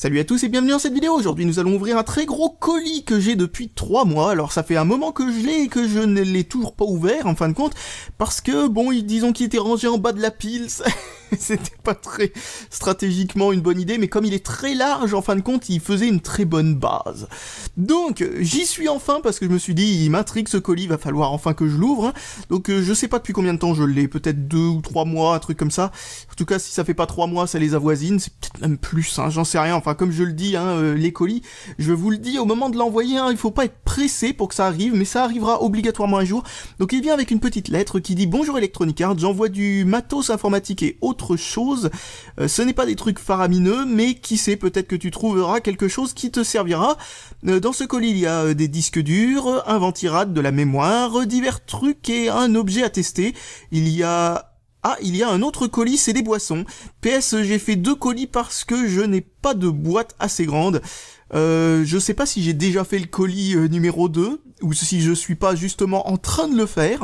Salut à tous et bienvenue dans cette vidéo. Aujourd'hui nous allons ouvrir un très gros colis que j'ai depuis 3 mois. Alors ça fait un moment que je l'ai et que je ne l'ai toujours pas ouvert en fin de compte. Parce que bon, disons qu'il était rangé en bas de la pile. C'était pas très stratégiquement une bonne idée, mais comme il est très large, en fin de compte, il faisait une très bonne base. Donc, j'y suis enfin, parce que je me suis dit, il m'intrigue ce colis, va falloir enfin que je l'ouvre. Donc, je sais pas depuis combien de temps je l'ai, peut-être 2 ou 3 mois, un truc comme ça. En tout cas, si ça fait pas 3 mois, ça les avoisine, c'est peut-être même plus, hein, j'en sais rien. Enfin, comme je le dis, hein, les colis, je vous le dis, au moment de l'envoyer, hein, il faut pas être pressé pour que ça arrive, mais ça arrivera obligatoirement un jour. Donc, il vient avec une petite lettre qui dit « Bonjour Electronic Arts, j'envoie du matos informatique et autres chose. Ce n'est pas des trucs faramineux, mais qui sait, peut-être que tu trouveras quelque chose qui te servira. Dans ce colis, il y a des disques durs, un ventirad, de la mémoire, divers trucs et un objet à tester. Il y a un autre colis, c'est des boissons. PS, j'ai fait 2 colis parce que je n'ai pas de boîte assez grande. Je sais pas si j'ai déjà fait le colis numéro 2, ou si je suis pas justement en train de le faire.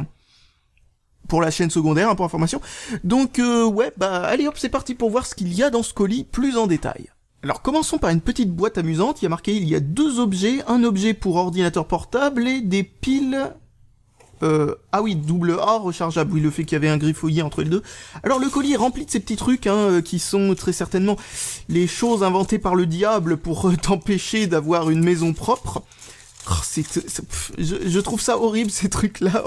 Pour la chaîne secondaire, hein, pour information. Donc ouais, bah allez hop, c'est parti pour voir ce qu'il y a dans ce colis plus en détail. Alors commençons par une petite boîte amusante, il y a marqué il y a 2 objets, un objet pour ordinateur portable et des piles... ah oui, double A rechargeable, oui, le fait qu'il y avait un griffouillis entre les deux. Alors le colis est rempli de ces petits trucs, hein, qui sont très certainement les choses inventées par le diable pour t'empêcher d'avoir une maison propre. Oh, je trouve ça horrible ces trucs-là.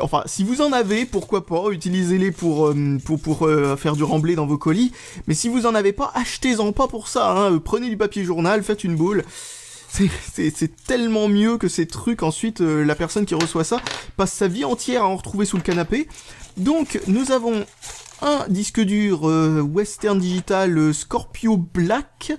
Enfin, si vous en avez, pourquoi pas, utilisez-les pour faire du remblai dans vos colis. Mais si vous en avez pas, achetez-en pas pour ça. Hein. Prenez du papier journal, faites une boule. C'est tellement mieux que ces trucs. Ensuite, la personne qui reçoit ça passe sa vie entière à en retrouver sous le canapé. Donc, nous avons un disque dur Western Digital Scorpio Black,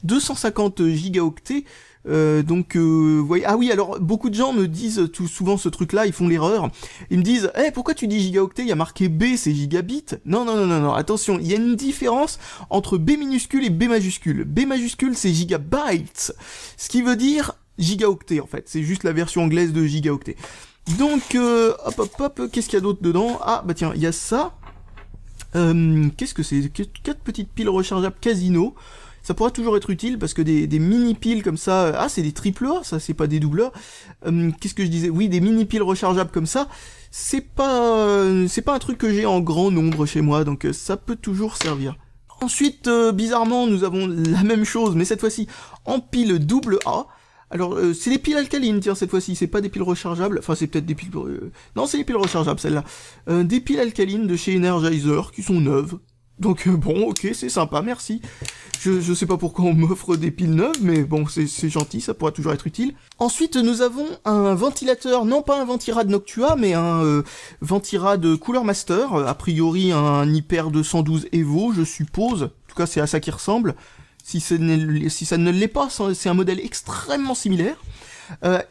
250 gigaoctets. Voyez, ah oui, alors beaucoup de gens me disent tout souvent ce truc-là, ils font l'erreur. Ils me disent, pourquoi tu dis gigaoctet? Il y a marqué B, c'est gigabit. Non, attention, il y a une différence entre B minuscule et B majuscule. B majuscule, c'est gigabytes, ce qui veut dire gigaoctet en fait. C'est juste la version anglaise de gigaoctet. Donc, hop, qu'est-ce qu'il y a d'autre dedans? Ah, bah tiens, il y a ça. Qu'est-ce que c'est? 4 petites piles rechargeables Casino. Ça pourra toujours être utile parce que des mini piles comme ça, c'est des triple A, ça c'est pas des double A. Qu'est-ce que je disais? Oui, des mini piles rechargeables comme ça, c'est pas un truc que j'ai en grand nombre chez moi, donc ça peut toujours servir. Ensuite, bizarrement, nous avons la même chose, mais cette fois-ci en pile double A. Alors, c'est des piles alcalines, tiens, cette fois-ci, c'est pas des piles rechargeables, enfin c'est peut-être des piles... Non, c'est des piles rechargeables, celles-là. Des piles alcalines de chez Energizer, qui sont neuves. Donc bon, ok, c'est sympa, merci. Je sais pas pourquoi on m'offre des piles neuves, mais bon, c'est gentil, ça pourra toujours être utile. Ensuite, nous avons un ventilateur, non pas un ventirad Noctua, mais un ventirad Cooler Master, a priori un Hyper 212 Evo, je suppose. En tout cas, c'est à ça qu'il ressemble. Si ça ne l'est pas, c'est un modèle extrêmement similaire.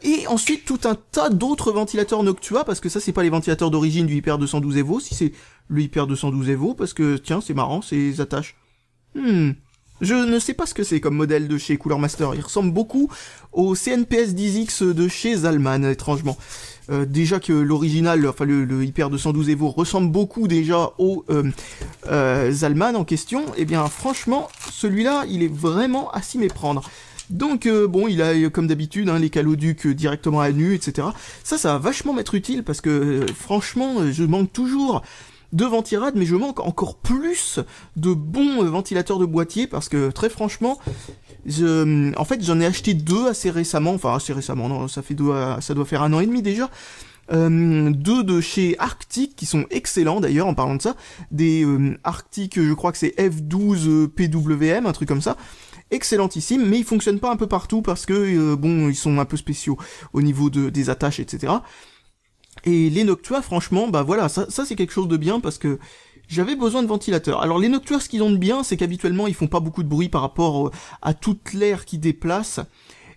Et ensuite tout un tas d'autres ventilateurs Noctua, parce que ça c'est pas les ventilateurs d'origine du Hyper 212 Evo, si c'est le Hyper 212 Evo, parce que tiens c'est marrant, ces attaches. Je ne sais pas ce que c'est comme modèle de chez Cooler Master, il ressemble beaucoup au CNPS 10X de chez Zalman, étrangement. Déjà que l'original, enfin le Hyper 212 Evo ressemble beaucoup déjà au Zalman en question, et bien franchement celui-là il est vraiment à s'y méprendre. Donc bon, il a comme d'habitude les caloducs directement à nu, etc. Ça va vachement m'être utile parce que franchement, je manque toujours de ventirad, mais je manque encore plus de bons ventilateurs de boîtier parce que très franchement, en fait, j'en ai acheté 2 assez récemment, enfin assez récemment, non, ça doit faire 1 an et demi déjà. 2 de chez Arctic qui sont excellents d'ailleurs en parlant de ça, des Arctic, je crois que c'est F12 PWM, un truc comme ça. Excellentissime, mais ils fonctionnent pas un peu partout parce que, bon, ils sont un peu spéciaux au niveau des attaches, etc. Et les Noctua, franchement, bah voilà, ça c'est quelque chose de bien parce que j'avais besoin de ventilateurs. Alors les Noctua, ce qu'ils ont de bien, c'est qu'habituellement, ils font pas beaucoup de bruit par rapport à toute l'air qu'ils déplacent.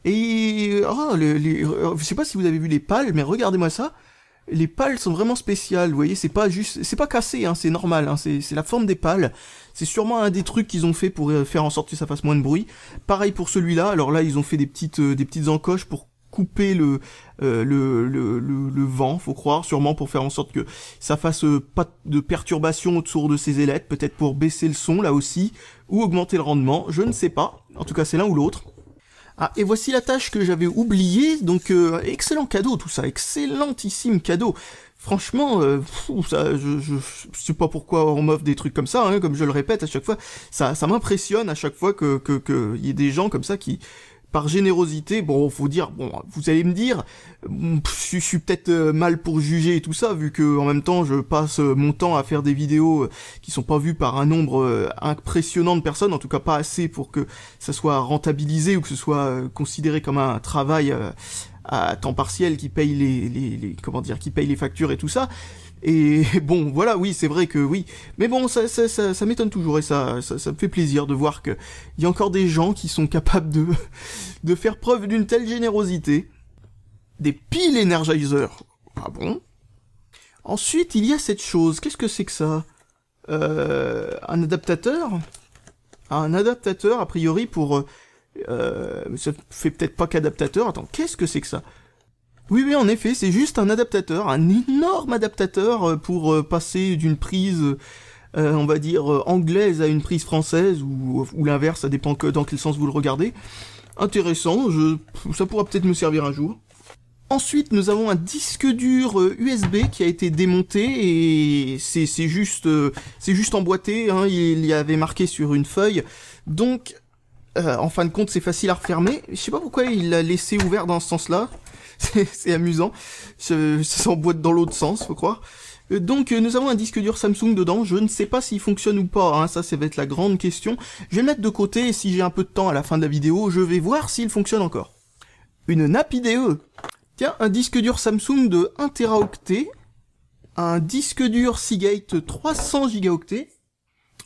Et, je sais pas si vous avez vu les pales, mais regardez-moi ça. Les pales sont vraiment spéciales, vous voyez, c'est pas cassé, hein, c'est normal, hein, c'est la forme des pales. C'est sûrement un des trucs qu'ils ont fait pour faire en sorte que ça fasse moins de bruit. Pareil pour celui-là, alors là ils ont fait des petites encoches pour couper le vent, faut croire, sûrement pour faire en sorte que ça fasse pas de perturbation autour de ces ailettes, peut-être pour baisser le son là aussi, ou augmenter le rendement, je ne sais pas, en tout cas c'est l'un ou l'autre. Ah, et voici la tâche que j'avais oubliée, donc excellent cadeau tout ça, excellentissime cadeau. Franchement, ça, je sais pas pourquoi on m'offre des trucs comme ça, hein, comme je le répète à chaque fois, ça m'impressionne à chaque fois que y ait des gens comme ça qui, par générosité, bon, faut dire, bon, vous allez me dire, je suis peut-être mal pour juger et tout ça, vu que en même temps je passe mon temps à faire des vidéos qui sont pas vues par un nombre impressionnant de personnes, en tout cas pas assez pour que ça soit rentabilisé ou que ce soit considéré comme un travail à temps partiel qui paye les comment dire, qui paye les factures et tout ça. Et bon, voilà, oui, c'est vrai que oui. Mais bon, ça m'étonne toujours et ça me fait plaisir de voir que il y a encore des gens qui sont capables de faire preuve d'une telle générosité. Des piles Energizer. Ah bon? Ensuite, il y a cette chose. Qu'est-ce que c'est que ça? Un adaptateur? Un adaptateur, a priori, pour... ça fait peut-être pas qu'adaptateur. Attends, qu'est-ce que c'est que ça? Oui, en effet, c'est juste un adaptateur, un énorme adaptateur pour passer d'une prise, on va dire, anglaise à une prise française, ou l'inverse, ça dépend que dans quel sens vous le regardez. Intéressant, ça pourra peut-être me servir un jour. Ensuite, nous avons un disque dur USB qui a été démonté, et c'est juste emboîté, hein, il y avait marqué sur une feuille, donc, en fin de compte, c'est facile à refermer. Je sais pas pourquoi il l'a laissé ouvert dans ce sens-là. C'est amusant, ça s'emboîte dans l'autre sens, faut croire. Donc nous avons un disque dur Samsung dedans, je ne sais pas s'il fonctionne ou pas, hein, ça va être la grande question. Je vais le mettre de côté et si j'ai un peu de temps à la fin de la vidéo, je vais voir s'il fonctionne encore. Une nappe IDE. Tiens, un disque dur Samsung de 1 Teraoctet, un disque dur Seagate 300 Gigaoctets.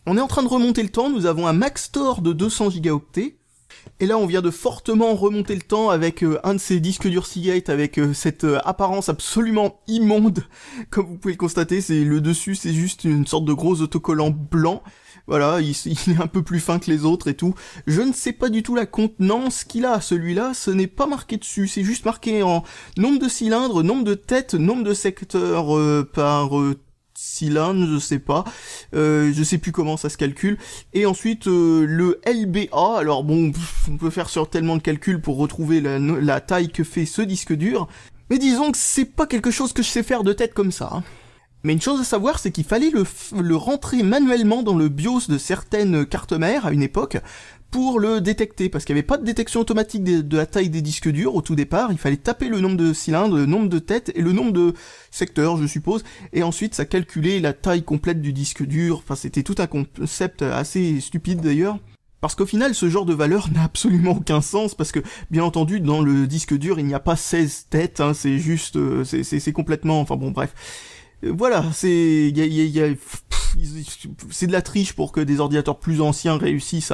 On est en train de remonter le temps, nous avons un Maxtor de 200 Gigaoctets. Et là, on vient de fortement remonter le temps avec un de ces disques durs Seagate avec cette apparence absolument immonde. Comme vous pouvez le constater, le dessus, c'est juste une sorte de gros autocollant blanc. Voilà, il est un peu plus fin que les autres et tout. Je ne sais pas du tout la contenance qu'il a, celui-là, ce n'est pas marqué dessus. C'est juste marqué en nombre de cylindres, nombre de têtes, nombre de secteurs par... cylindre, je sais pas, je sais plus comment ça se calcule, et ensuite le LBA, alors bon, on peut faire tellement de calculs pour retrouver la taille que fait ce disque dur, mais disons que c'est pas quelque chose que je sais faire de tête comme ça, hein. Mais une chose à savoir, c'est qu'il fallait le rentrer manuellement dans le BIOS de certaines cartes mères à une époque, pour le détecter, parce qu'il n'y avait pas de détection automatique de la taille des disques durs au tout départ, il fallait taper le nombre de cylindres, le nombre de têtes et le nombre de secteurs, je suppose, et ensuite ça calculait la taille complète du disque dur, enfin c'était tout un concept assez stupide d'ailleurs, parce qu'au final ce genre de valeur n'a absolument aucun sens, parce que bien entendu dans le disque dur il n'y a pas 16 têtes, hein, c'est juste, c'est complètement, enfin bon bref, voilà, c'est de la triche pour que des ordinateurs plus anciens réussissent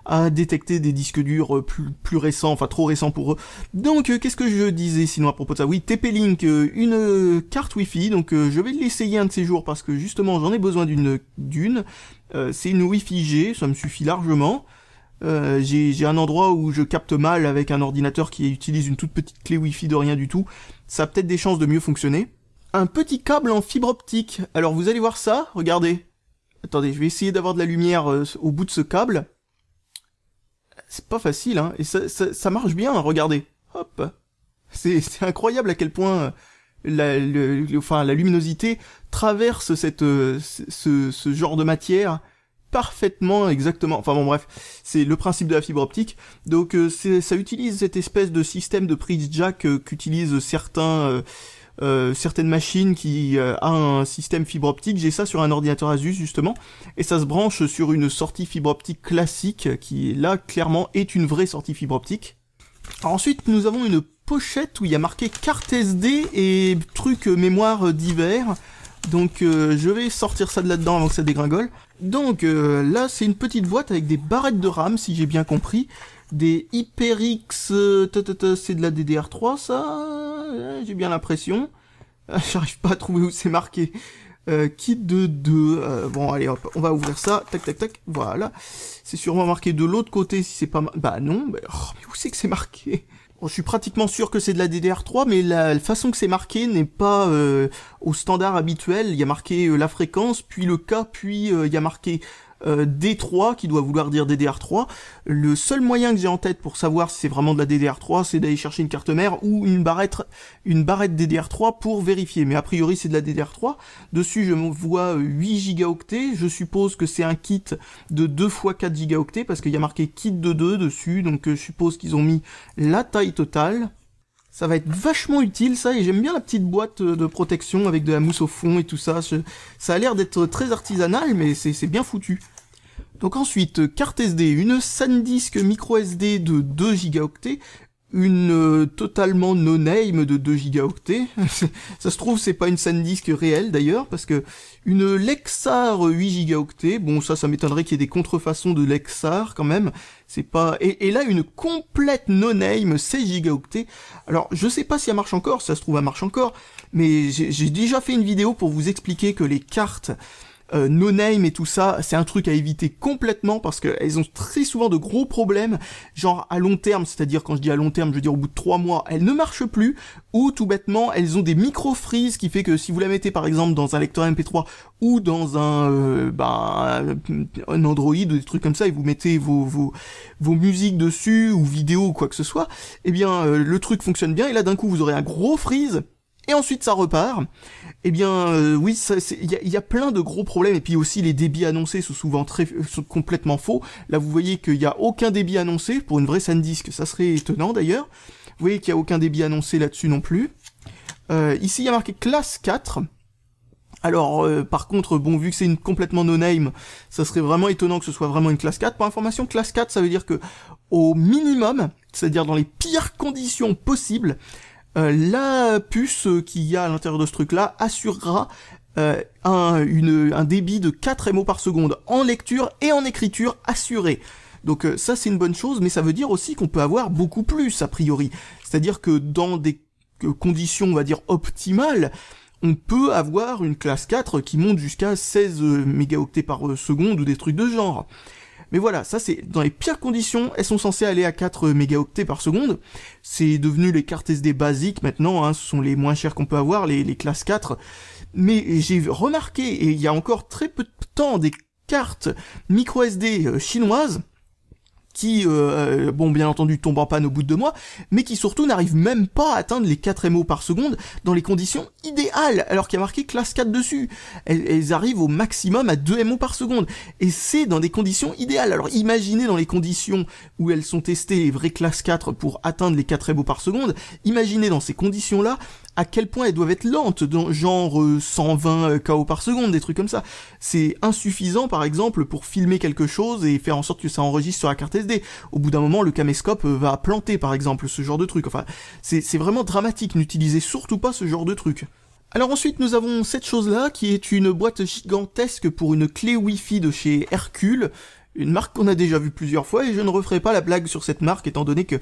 à détecter des disques durs plus récents, enfin trop récents pour eux. Donc qu'est-ce que je disais sinon à propos de ça? Oui, TP-Link, une carte Wi-Fi, donc je vais l'essayer un de ces jours parce que justement j'en ai besoin d'une. C'est une Wi-Fi G, ça me suffit largement. J'ai un endroit où je capte mal avec un ordinateur qui utilise une toute petite clé Wi-Fi de rien du tout. Ça a peut-être des chances de mieux fonctionner. Un petit câble en fibre optique. Alors vous allez voir ça, regardez. Attendez, je vais essayer d'avoir de la lumière au bout de ce câble. C'est pas facile, hein, et ça marche bien, regardez. Hop. C'est incroyable à quel point la luminosité traverse ce genre de matière parfaitement, exactement. Enfin bon bref, c'est le principe de la fibre optique. Donc ça utilise cette espèce de système de prise jack qu'utilisent certaines machines qui a un système fibre optique. J'ai ça sur un ordinateur Asus justement, et ça se branche sur une sortie fibre optique classique qui là clairement est une vraie sortie fibre optique. Alors, ensuite nous avons une pochette où il y a marqué carte SD et trucs mémoire divers. Donc je vais sortir ça de là-dedans avant que ça dégringole. Donc là c'est une petite boîte avec des barrettes de RAM si j'ai bien compris. Des HyperX, c'est de la DDR3 ça, j'ai bien l'impression. J'arrive pas à trouver où c'est marqué. Kit de 2, bon allez hop, on va ouvrir ça, tac tac tac, voilà. C'est sûrement marqué de l'autre côté si c'est pas... Bah non, mais où c'est que c'est marqué? Bon, je suis pratiquement sûr que c'est de la DDR3, mais la façon que c'est marqué n'est pas au standard habituel. Il y a marqué la fréquence, puis le K, puis il y a marqué D3 qui doit vouloir dire DDR3. Le seul moyen que j'ai en tête pour savoir si c'est vraiment de la DDR3, c'est d'aller chercher une carte mère ou une barrette DDR3 pour vérifier. Mais a priori c'est de la DDR3. Dessus je vois 8 gigaoctets. Je suppose que c'est un kit de 2 x 4 gigaoctets parce qu'il y a marqué kit de 2 dessus. Donc je suppose qu'ils ont mis la taille totale. Ça va être vachement utile ça, et j'aime bien la petite boîte de protection avec de la mousse au fond et tout ça. Ça a l'air d'être très artisanal, mais c'est bien foutu. Donc ensuite, carte SD, une SanDisk micro SD de 2 gigaoctets, une totalement no-name de 2 gigaoctets. Ça se trouve, c'est pas une SanDisk réelle d'ailleurs, parce que une Lexar 8 gigaoctets, bon ça m'étonnerait qu'il y ait des contrefaçons de Lexar quand même, c'est pas... Et là, une complète no-name 16 gigaoctets. Alors, je sais pas si elle marche encore, si ça se trouve elle marche encore, mais j'ai déjà fait une vidéo pour vous expliquer que les cartes no-name et tout ça, c'est un truc à éviter complètement parce qu'elles ont très souvent de gros problèmes, genre à long terme, c'est-à-dire quand je dis à long terme, je veux dire au bout de 3 mois, elles ne marchent plus, ou tout bêtement, elles ont des micro-freezes qui fait que si vous la mettez par exemple dans un lecteur MP3 ou dans un Android ou des trucs comme ça, et vous mettez vos musiques dessus, ou vidéos ou quoi que ce soit, eh bien le truc fonctionne bien, et là d'un coup vous aurez un gros freeze, et ensuite ça repart. Eh bien, oui, il y a plein de gros problèmes, et puis aussi les débits annoncés sont souvent sont complètement faux. Là, vous voyez qu'il n'y a aucun débit annoncé, pour une vraie SanDisk, ça serait étonnant d'ailleurs. Vous voyez qu'il n'y a aucun débit annoncé là-dessus non plus. Ici, il y a marqué classe 4. Alors, par contre, bon, vu que c'est une complètement no-name, ça serait vraiment étonnant que ce soit vraiment une classe 4. Pour information, classe 4, ça veut dire que, au minimum, c'est-à-dire dans les pires conditions possibles, la puce qu'il y a à l'intérieur de ce truc-là assurera un débit de 4 MO par seconde en lecture et en écriture assuré. Donc ça c'est une bonne chose, mais ça veut dire aussi qu'on peut avoir beaucoup plus a priori. C'est-à-dire que dans des conditions, on va dire, optimales, on peut avoir une classe 4 qui monte jusqu'à 16 mégaoctets par seconde ou des trucs de genre. Mais voilà, ça c'est dans les pires conditions, elles sont censées aller à 4 mégaoctets par seconde. C'est devenu les cartes SD basiques maintenant, hein, ce sont les moins chères qu'on peut avoir, les classes 4. Mais j'ai remarqué, et il y a encore très peu de temps, des cartes micro SD chinoises qui, bon, bien entendu, tombent en panne au bout de 2 mois, mais qui surtout n'arrivent même pas à atteindre les 4 MO par seconde dans les conditions idéales, alors qu'il y a marqué classe 4 dessus. Elles arrivent au maximum à 2 MO par seconde, et c'est dans des conditions idéales. Alors imaginez dans les conditions où elles sont testées, les vraies classes 4 pour atteindre les 4 MO par seconde, imaginez dans ces conditions-là, à quel point elles doivent être lentes, dans genre 120 KO par seconde, des trucs comme ça. C'est insuffisant, par exemple, pour filmer quelque chose et faire en sorte que ça enregistre sur la carte SD. Au bout d'un moment, le caméscope va planter, par exemple, ce genre de truc. Enfin, c'est vraiment dramatique, n'utilisez surtout pas ce genre de truc. Alors ensuite, nous avons cette chose-là, qui est une boîte gigantesque pour une clé Wi-Fi de chez Hercule, une marque qu'on a déjà vue plusieurs fois, et je ne referai pas la blague sur cette marque, étant donné que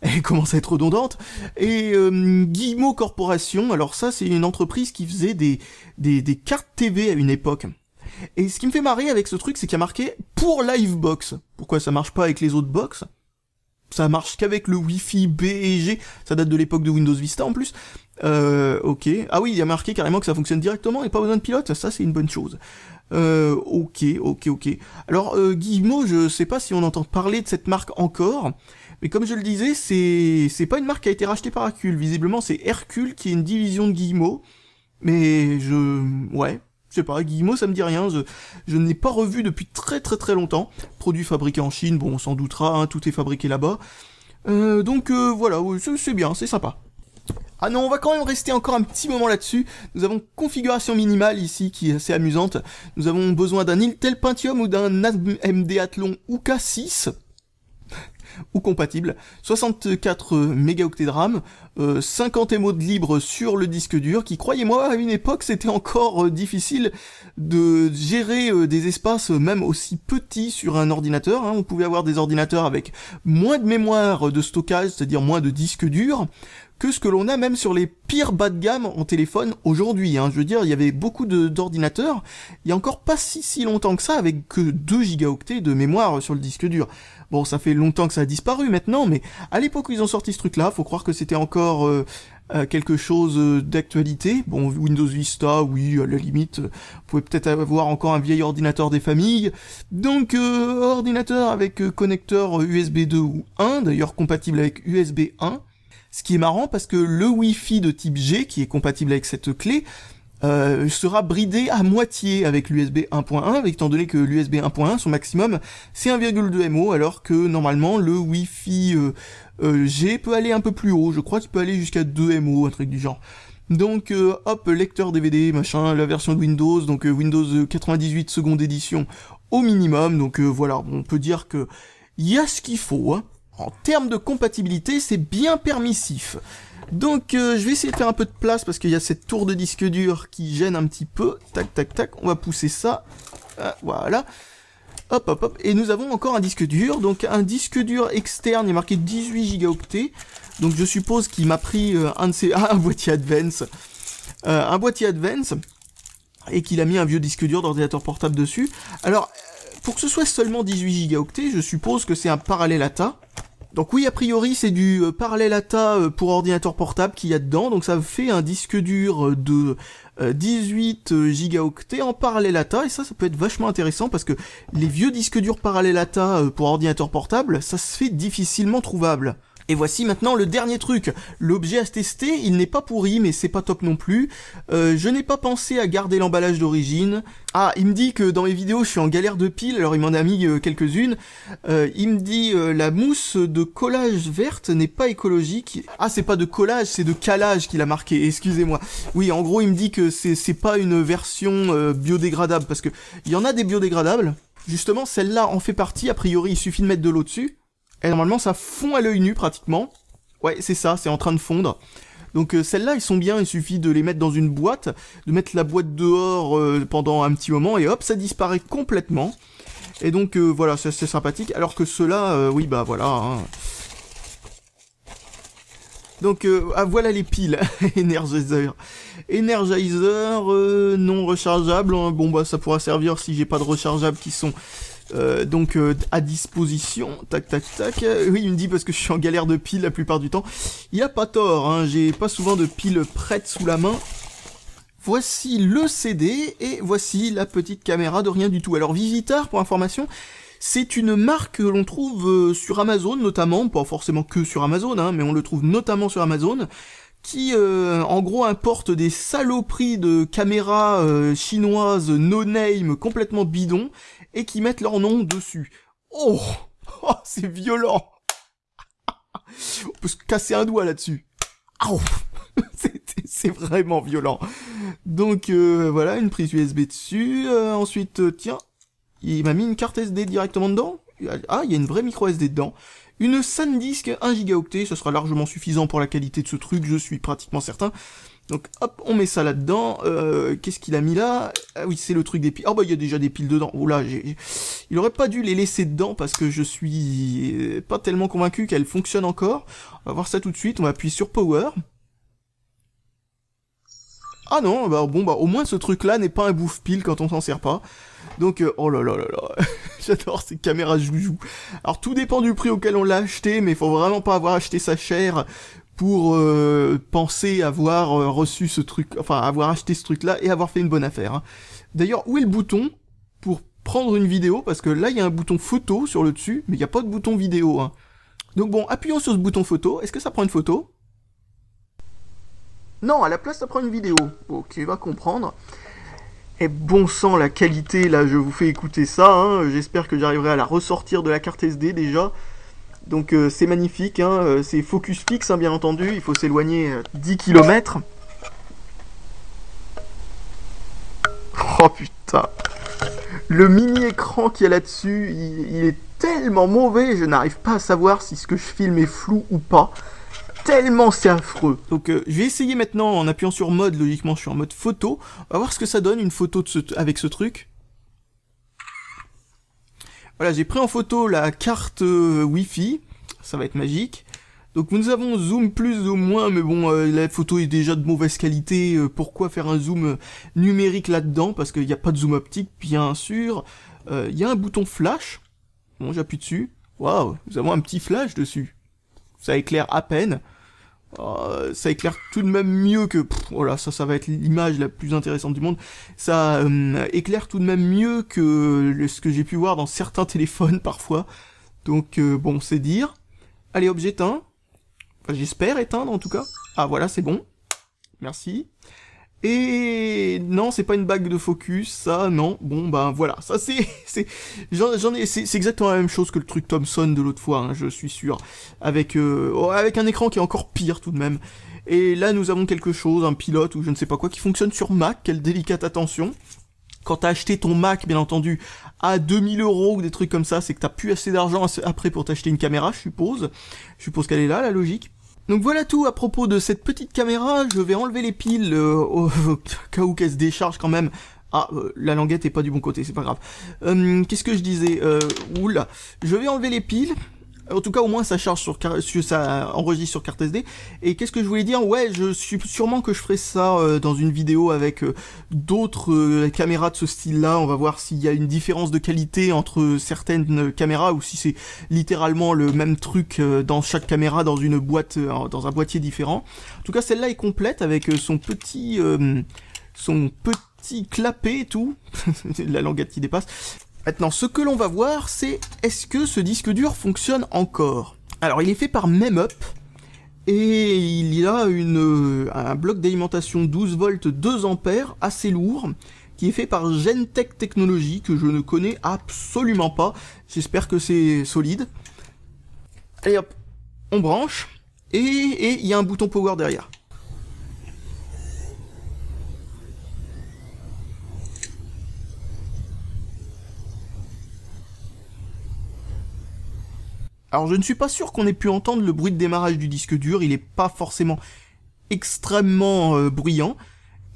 elle commence à être redondante. Et Guillemot Corporation, alors ça c'est une entreprise qui faisait des cartes TV à une époque. Et ce qui me fait marrer avec ce truc, c'est qu'il y a marqué pour Livebox. Pourquoi ça marche pas avec les autres box? Ça marche qu'avec le Wi-Fi B et G, ça date de l'époque de Windows Vista en plus. Ok. Ah oui, il y a marqué carrément que ça fonctionne directement et pas besoin de pilote, ça c'est une bonne chose. Ok. Alors Guillemot, je sais pas si on entend parler de cette marque encore, mais comme je le disais, c'est pas une marque qui a été rachetée par Hercule, visiblement c'est Hercule qui est une division de Guillemot, mais ouais, je sais pas, Guillemot ça me dit rien, je ne l'ai pas revu depuis très longtemps, produit fabriqué en Chine, bon on s'en doutera, hein, tout est fabriqué là-bas, donc voilà, c'est bien, c'est sympa. Ah non, on va quand même rester encore un petit moment là-dessus. Nous avons configuration minimale ici qui est assez amusante. Nous avons besoin d'un Intel Pentium ou d'un AMD Athlon UK6 ou compatible, 64 mégaoctets de RAM, 50 MO de libre sur le disque dur, qui, croyez-moi, à une époque, c'était encore difficile de gérer des espaces même aussi petits sur un ordinateur, hein. On pouvait avoir des ordinateurs avec moins de mémoire de stockage, c'est-à-dire moins de disque dur, que ce que l'on a même sur les pires bas de gamme en téléphone aujourd'hui, hein. Je veux dire, il y avait beaucoup d'ordinateurs, il y a encore pas si longtemps que ça, avec que 2 gigaoctets de mémoire sur le disque dur. Bon, ça fait longtemps que ça a disparu maintenant, mais à l'époque où ils ont sorti ce truc-là, faut croire que c'était encore quelque chose d'actualité. Bon, Windows Vista, oui, à la limite, vous pouvez peut-être avoir encore un vieil ordinateur des familles. Donc, ordinateur avec connecteur USB 2 ou 1, d'ailleurs compatible avec USB 1. Ce qui est marrant parce que le Wi-Fi de type G, qui est compatible avec cette clé, sera bridé à moitié avec l'USB 1.1, étant donné que l'USB 1.1, son maximum, c'est 1,2 MO, alors que normalement le Wi-Fi G peut aller un peu plus haut, je crois qu'il peut aller jusqu'à 2 MO, un truc du genre. Donc hop, lecteur DVD, machin, la version de Windows, donc Windows 98 seconde édition au minimum, donc voilà, on peut dire que y a ce qu'il faut, hein. En termes de compatibilité, c'est bien permissif. Donc je vais essayer de faire un peu de place parce qu'il y a cette tour de disque dur qui gêne un petit peu. Tac, tac, tac, on va pousser ça. Voilà. Hop, hop, hop. Et nous avons encore un disque dur. Donc un disque dur externe, il est marqué 18 gigaoctets. Donc je suppose qu'il m'a pris un boîtier Advance. Un boîtier Advance. Et qu'il a mis un vieux disque dur d'ordinateur portable dessus. Alors, pour que ce soit seulement 18 gigaoctets, je suppose que c'est un parallèle ATA. Donc oui, a priori, c'est du parallèle ATA pour ordinateur portable qu'il y a dedans. Donc ça fait un disque dur de 18 gigaoctets en parallèle ATA. Et ça peut être vachement intéressant parce que les vieux disques durs parallèle ATA pour ordinateur portable, ça se fait difficilement trouvable. Et voici maintenant le dernier truc. L'objet à tester, il n'est pas pourri, mais c'est pas top non plus. Je n'ai pas pensé à garder l'emballage d'origine. Ah, il me dit que dans mes vidéos, je suis en galère de piles, alors il m'en a mis quelques-unes. Il me dit la mousse de collage verte n'est pas écologique. Ah, c'est pas de collage, c'est de calage qu'il a marqué, excusez-moi. Oui, en gros, il me dit que c'est pas une version biodégradable, parce que il y en a des biodégradables. Justement, celle-là en fait partie, a priori, il suffit de mettre de l'eau dessus. Et normalement, ça fond à l'œil nu, pratiquement. Ouais, c'est ça, c'est en train de fondre. Donc celles-là, ils sont bien, il suffit de les mettre dans une boîte, de mettre la boîte dehors pendant un petit moment, et hop, ça disparaît complètement. Et donc voilà, c'est sympathique. Alors que ceux-là, oui, bah voilà. Hein. Donc voilà les piles, Energizer. Energizer non rechargeable, hein. Bon bah ça pourra servir si j'ai pas de rechargeables qui sont... donc à disposition, tac tac tac, oui il me dit parce que je suis en galère de piles la plupart du temps, il y a pas tort, hein, j'ai pas souvent de piles prêtes sous la main. Voici le CD, et voici la petite caméra de rien du tout. Alors Vivitar, pour information, c'est une marque que l'on trouve sur Amazon notamment, pas forcément que sur Amazon, hein, mais on le trouve notamment sur Amazon, qui en gros importe des saloperies de caméras chinoises no-name complètement bidons, et qui mettent leur nom dessus. Oh, oh c'est violent. On peut se casser un doigt là-dessus. Oh c'est vraiment violent. Donc voilà, une prise USB dessus. Ensuite, tiens, il m'a mis une carte SD directement dedans. Ah, il y a une vraie micro SD dedans. Une SanDisk 1 gigaoctet, ça sera largement suffisant pour la qualité de ce truc, je suis pratiquement certain. Donc hop, on met ça là-dedans. Qu'est-ce qu'il a mis là? Ah oui, c'est le truc des piles. Ah bah il y a déjà des piles dedans. Oula, il aurait pas dû les laisser dedans parce que je suis pas tellement convaincu qu'elles fonctionnent encore. On va voir ça tout de suite, on va appuyer sur Power. Ah non, bah bon bah au moins ce truc-là n'est pas un bouffe-pile quand on s'en sert pas. Donc oh là là là là, j'adore ces caméras joujou. Alors tout dépend du prix auquel on l'a acheté, mais il faut vraiment pas avoir acheté ça cher pour penser avoir reçu ce truc, enfin avoir acheté ce truc-là et avoir fait une bonne affaire. Hein. D'ailleurs, où est le bouton pour prendre une vidéo? Parce que là, il y a un bouton photo sur le dessus, mais il n'y a pas de bouton vidéo. Hein. Donc bon, appuyons sur ce bouton photo. Est-ce que ça prend une photo? Non, à la place, ça prend une vidéo. Ok, va comprendre. Et bon sang, la qualité, là, je vous fais écouter ça. Hein. J'espère que j'arriverai à la ressortir de la carte SD déjà. Donc c'est magnifique, hein, c'est focus fixe hein, bien entendu, il faut s'éloigner 10 km. Oh putain. Le mini écran qu'il y a là-dessus, il est tellement mauvais, je n'arrive pas à savoir si ce que je filme est flou ou pas. Tellement c'est affreux. Donc je vais essayer maintenant en appuyant sur mode, logiquement je suis en mode photo. On va voir ce que ça donne une photo avec ce truc. Voilà, j'ai pris en photo la carte Wi-Fi, ça va être magique. Donc nous avons zoom plus, zoom moins, mais bon, la photo est déjà de mauvaise qualité, pourquoi faire un zoom numérique là-dedans, parce qu'il n'y a pas de zoom optique, bien sûr. Il y a un bouton flash, bon j'appuie dessus, waouh, nous avons un petit flash dessus, ça éclaire à peine, ça éclaire tout de même mieux que, voilà, ça va être l'image la plus intéressante du monde, ça éclaire tout de même mieux que ce que j'ai pu voir dans certains téléphones parfois, donc bon, c'est dire. Allez, hop, j'éteins. Enfin, j'espère éteindre en tout cas. Ah voilà, c'est bon. Merci. Et non, c'est pas une bague de focus, ça, non. Bon, ben voilà, ça c'est c'est exactement la même chose que le truc Thomson de l'autre fois, hein, je suis sûr. Avec un écran qui est encore pire tout de même. Et là, nous avons quelque chose, un pilote ou je ne sais pas quoi, qui fonctionne sur Mac, quelle délicate attention. Quand t'as acheté ton Mac, bien entendu, à 2000 € ou des trucs comme ça, c'est que t'as plus assez d'argent après pour t'acheter une caméra, je suppose. Je suppose qu'elle est là, la logique. Donc voilà tout à propos de cette petite caméra, je vais enlever les piles au cas où qu'elle se décharge quand même. Ah, la languette est pas du bon côté, c'est pas grave. Qu'est-ce que je disais oula, je vais enlever les piles. En tout cas, au moins, ça charge ça enregistre sur carte SD. Et qu'est-ce que je voulais dire? Ouais, je suis sûrement que je ferai ça dans une vidéo avec d'autres caméras de ce style-là. On va voir s'il y a une différence de qualité entre certaines caméras ou si c'est littéralement le même truc dans chaque caméra dans une boîte, dans un boîtier différent. En tout cas, celle-là est complète avec son petit clapet et tout. La languette qui dépasse. Maintenant, ce que l'on va voir, c'est est-ce que ce disque dur fonctionne encore? Alors, il est fait par MEMUP, et il y a un bloc d'alimentation 12 volts 2 ampères, assez lourd, qui est fait par Gentech Technologies, que je ne connais absolument pas. J'espère que c'est solide. Allez hop, on branche, et il y a un bouton power derrière. Alors je ne suis pas sûr qu'on ait pu entendre le bruit de démarrage du disque dur, il est pas forcément extrêmement bruyant,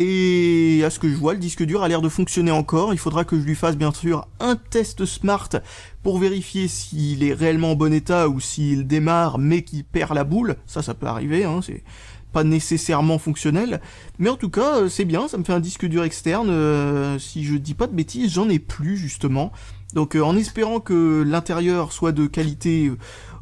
et à ce que je vois, le disque dur a l'air de fonctionner encore. Il faudra que je lui fasse bien sûr un test smart pour vérifier s'il est réellement en bon état ou s'il démarre mais qu'il perd la boule, ça peut arriver, hein, c'est pas nécessairement fonctionnel, mais en tout cas c'est bien, ça me fait un disque dur externe, si je dis pas de bêtises, j'en ai plus justement. Donc en espérant que l'intérieur soit de qualité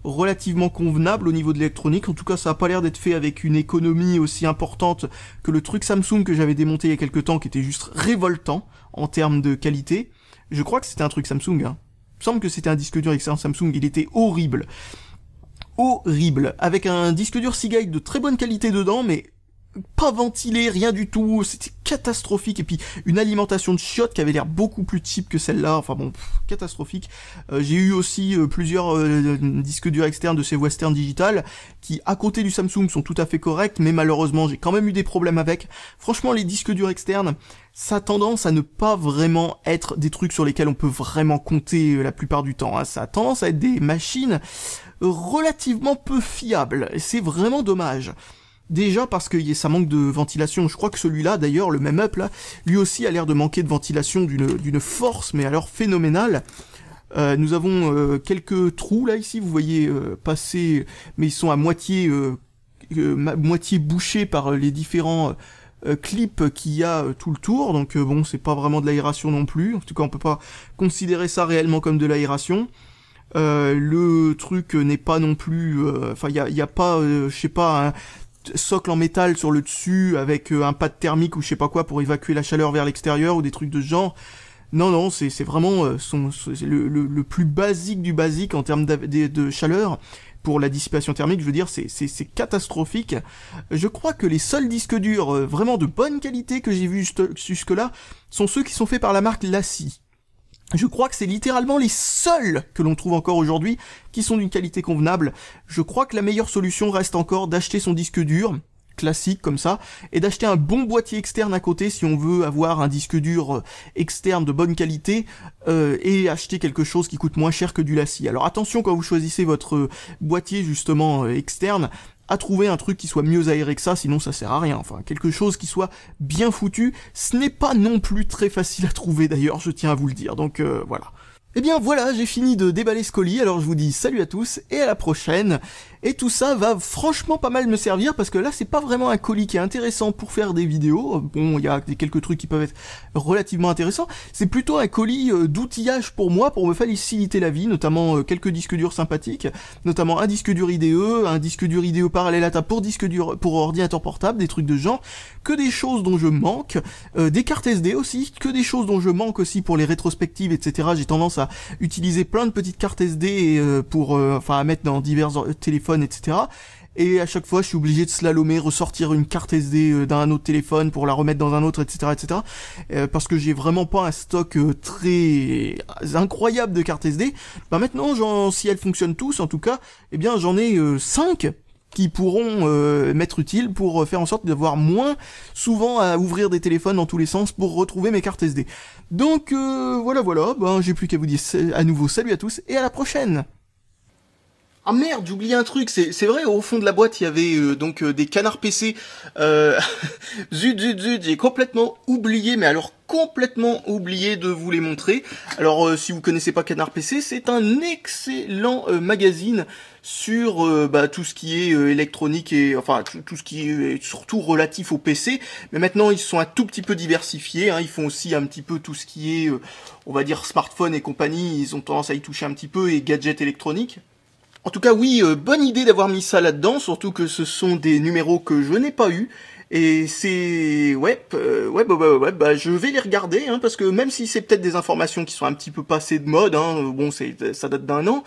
relativement convenable au niveau de l'électronique, en tout cas ça a pas l'air d'être fait avec une économie aussi importante que le truc Samsung que j'avais démonté il y a quelques temps, qui était juste révoltant en termes de qualité. Je crois que c'était un truc Samsung, hein. Il me semble que c'était un disque dur externe Samsung, il était horrible. Horrible, avec un disque dur Seagate de très bonne qualité dedans, mais pas ventilé, rien du tout, c'était catastrophique, et puis une alimentation de chiottes qui avait l'air beaucoup plus cheap que celle-là, enfin bon, catastrophique. J'ai eu aussi plusieurs disques durs externes de ces Western Digital, qui à côté du Samsung sont tout à fait corrects, mais malheureusement j'ai quand même eu des problèmes avec. Franchement, les disques durs externes, ça a tendance à ne pas vraiment être des trucs sur lesquels on peut vraiment compter la plupart du temps, hein. Ça a tendance à être des machines relativement peu fiables, et c'est vraiment dommage. Déjà parce que ça manque de ventilation. Je crois que celui-là, d'ailleurs, le MEMUP là, lui aussi a l'air de manquer de ventilation d'une force, mais alors phénoménale. Nous avons quelques trous là ici, vous voyez passer, mais ils sont à moitié bouchés par les différents clips qu'il y a tout le tour. Donc bon, c'est pas vraiment de l'aération non plus. En tout cas, on peut pas considérer ça réellement comme de l'aération. Le truc n'est pas non plus, enfin il y a pas, je sais pas, un socle en métal sur le dessus avec un pad thermique ou je sais pas quoi pour évacuer la chaleur vers l'extérieur ou des trucs de ce genre. Non, c'est vraiment le plus basique du basique en termes de chaleur pour la dissipation thermique. Je veux dire, c'est catastrophique. Je crois que les seuls disques durs vraiment de bonne qualité que j'ai vus jusque-là sont ceux qui sont faits par la marque Lassi. Je crois que c'est littéralement les seuls que l'on trouve encore aujourd'hui qui sont d'une qualité convenable. Je crois que la meilleure solution reste encore d'acheter son disque dur, classique comme ça, et d'acheter un bon boîtier externe à côté si on veut avoir un disque dur externe de bonne qualité, et acheter quelque chose qui coûte moins cher que du Lassi. Alors attention quand vous choisissez votre boîtier justement externe, à trouver un truc qui soit mieux aéré que ça, sinon ça sert à rien. Enfin, quelque chose qui soit bien foutu, ce n'est pas non plus très facile à trouver d'ailleurs, je tiens à vous le dire. Donc voilà. Eh bien voilà, j'ai fini de déballer ce colis, alors je vous dis salut à tous et à la prochaine. Et tout ça va franchement pas mal me servir parce que là c'est pas vraiment un colis qui est intéressant pour faire des vidéos. Bon, il y a quelques trucs qui peuvent être relativement intéressants. C'est plutôt un colis d'outillage pour moi, pour me faciliter la vie, notamment quelques disques durs sympathiques, notamment un disque dur IDE, un disque dur IDE parallèle ATA pour disque dur pour ordinateur portable, des trucs de ce genre, que des choses dont je manque, des cartes SD aussi, que des choses dont je manque aussi pour les rétrospectives, etc. J'ai tendance à utiliser plein de petites cartes SD pour, à mettre dans divers téléphones, etc. Et à chaque fois, je suis obligé de slalomer, ressortir une carte SD d'un autre téléphone pour la remettre dans un autre, etc., etc. Parce que j'ai vraiment pas un stock très incroyable de cartes SD. Bah maintenant, si elles fonctionnent tous, en tout cas, eh bien, j'en ai 5 qui pourront m'être utiles pour faire en sorte d'avoir moins souvent à ouvrir des téléphones dans tous les sens pour retrouver mes cartes SD. Donc voilà, ben j'ai plus qu'à vous dire à nouveau salut à tous et à la prochaine. Ah merde, j'ai oublié un truc, c'est vrai, au fond de la boîte, il y avait des canards PC. Zut, j'ai complètement oublié, mais alors complètement oublié de vous les montrer. Alors si vous connaissez pas Canard PC, c'est un excellent magazine sur tout ce qui est électronique et enfin tout ce qui est surtout relatif au PC. Mais maintenant ils sont un tout petit peu diversifiés, hein. Ils font aussi un petit peu tout ce qui est, on va dire, smartphone et compagnie. Ils ont tendance à y toucher un petit peu et gadgets électroniques. En tout cas, oui, bonne idée d'avoir mis ça là-dedans, surtout que ce sont des numéros que je n'ai pas eu. Et c'est... je vais les regarder, hein, parce que même si c'est peut-être des informations qui sont un petit peu passées de mode, hein, bon, ça date d'un an,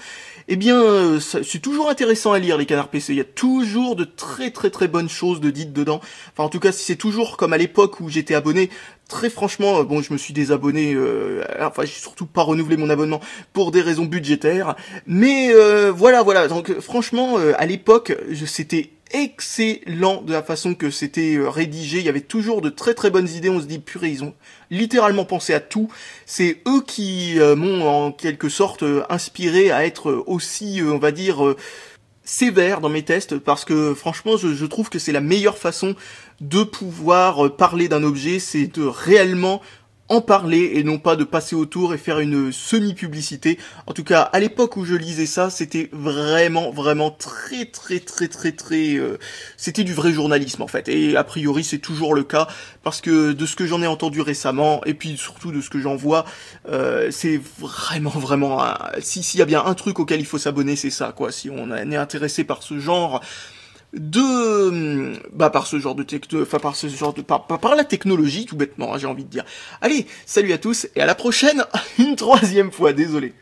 eh bien, c'est toujours intéressant à lire, les canards PC. Il y a toujours de très très très bonnes choses de dites dedans. Enfin, en tout cas, si c'est toujours comme à l'époque où j'étais abonné, très franchement, bon, je me suis désabonné, j'ai surtout pas renouvelé mon abonnement pour des raisons budgétaires, mais voilà, donc franchement, à l'époque, c'était excellent de la façon que c'était rédigé, il y avait toujours de très très bonnes idées, on se dit purée, ils ont littéralement pensé à tout, c'est eux qui m'ont en quelque sorte inspiré à être aussi, on va dire, sévère dans mes tests, parce que franchement je trouve que c'est la meilleure façon de pouvoir parler d'un objet, c'est de réellement en parler et non pas de passer autour et faire une semi-publicité. En tout cas, à l'époque où je lisais ça, c'était vraiment très c'était du vrai journalisme en fait. Et a priori, c'est toujours le cas parce que de ce que j'en ai entendu récemment et puis surtout de ce que j'en vois, c'est vraiment s'il y a bien un truc auquel il faut s'abonner, c'est ça quoi. Si on est intéressé par ce genre par la technologie tout bêtement, hein, j'ai envie de dire. Allez, salut à tous et à la prochaine une troisième fois, désolé.